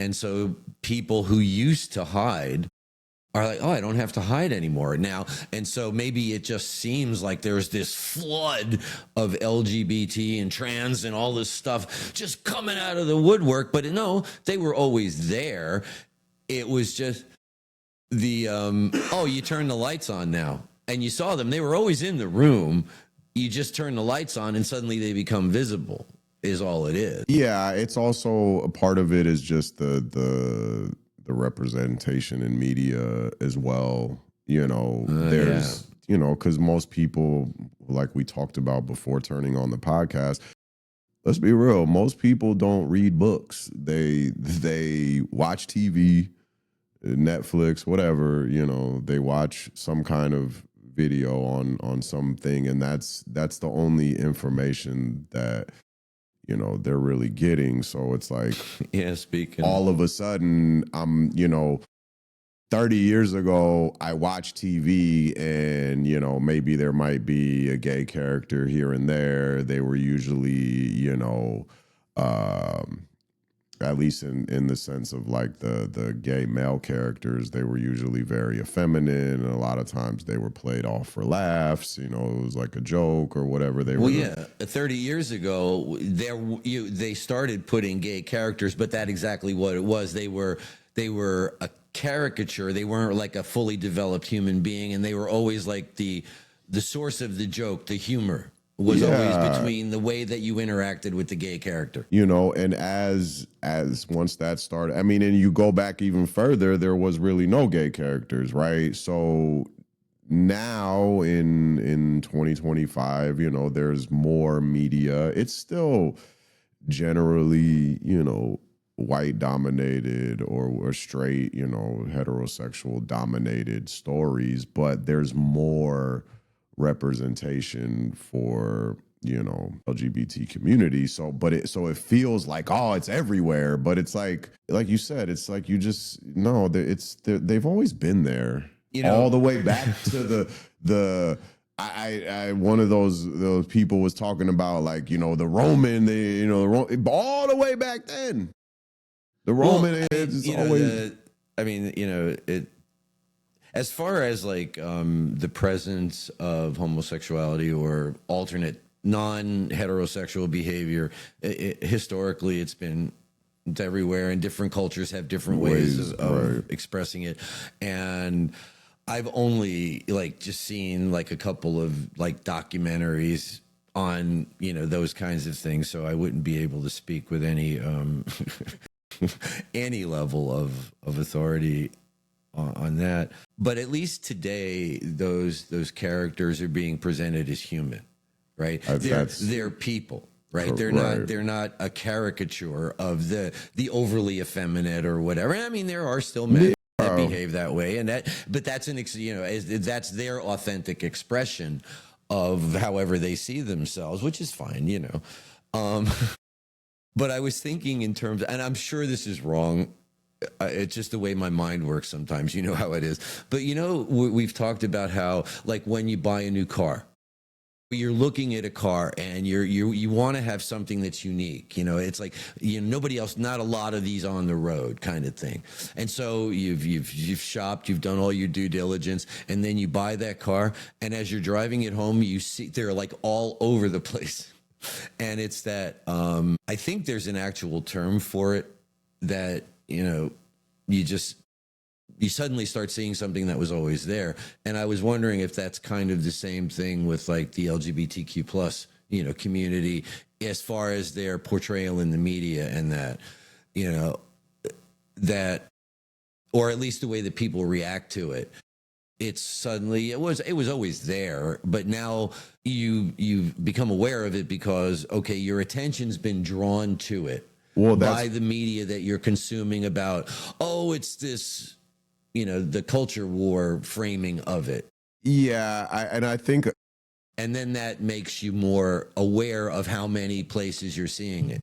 And so people who used to hide are like, oh, I don't have to hide anymore now. And so maybe it just seems like there's this flood of LGBT and trans and all this stuff just coming out of the woodwork. But no, they were always there. It was just the, oh, you turn the lights on now. And you saw them. They were always in the room. You just turn the lights on and suddenly they become visible is all it is. Yeah, it's also a part of it is just the representation in media as well. You know, there's, you know, because most people, like we talked about before turning on the podcast, let's be real, most people don't read books. They watch TV, Netflix, whatever, you know, they watch some kind of video on something, and that's the only information that, you know, they're really getting. So it's like, yeah, speaking all of a sudden, you know, 30 years ago, I watched TV and, you know, maybe there might be a gay character here and there. They were usually, you know, at least in the sense of like the gay male characters, they were usually very effeminate, and a lot of times they were played off for laughs. You know, it was like a joke or whatever. They were. Well, yeah, 30 years ago, they started putting gay characters, but that's exactly what it was. They were a caricature. They weren't like a fully developed human being, and they were always like the source of the joke, the humor. Was always between the way that you interacted with the gay character. You know, and as once that started, I mean, and you go back even further, there was really no gay characters, right? So now in 2025, you know, there's more media. It's still generally, you know, white dominated or straight, you know, heterosexual dominated stories, but there's more representation for, you know, LGBT community. So it feels like, oh, it's everywhere, but it's like you said, it's like, you just no, they've always been there, you know, all the way back to the I one of those people was talking about, like, you know, the Roman, all the way back then, the Roman, it's always, you know, it. As far as like the presence of homosexuality or alternate non-heterosexual behavior, historically it's been everywhere, and different cultures have different ways of expressing it. And I've only like just seen like a couple of like documentaries on, you know, those kinds of things, so I wouldn't be able to speak with any any level of authority on that. But at least today, those characters are being presented as human, right? They're people, right? They're not a caricature of the overly effeminate or whatever. And I mean, there are still men that behave that way, and but that's that's their authentic expression of however they see themselves, which is fine, you know. But I was thinking in terms, and I'm sure this is wrong. It's just the way my mind works sometimes. You know how it is. But, you know, we've talked about how, like, when you buy a new car, you're looking at a car and you want to have something that's unique. You know, it's like, you know, nobody else, not a lot of these on the road kind of thing. And so you've shopped, you've done all your due diligence, and then you buy that car. And as you're driving it home, you see they're like all over the place. And it's that, I think there's an actual term for it that, you know, you suddenly start seeing something that was always there. And I was wondering if that's kind of the same thing with like the LGBTQ plus, you know, community, as far as their portrayal in the media, and that, you know, that, or at least the way that people react to it. It's suddenly, it was always there, but now you've become aware of it because, okay, your attention's been drawn to it. Well, by the media that you're consuming about, oh, it's this, you know, the culture war framing of it. Yeah, I think... And then that makes you more aware of how many places you're seeing it.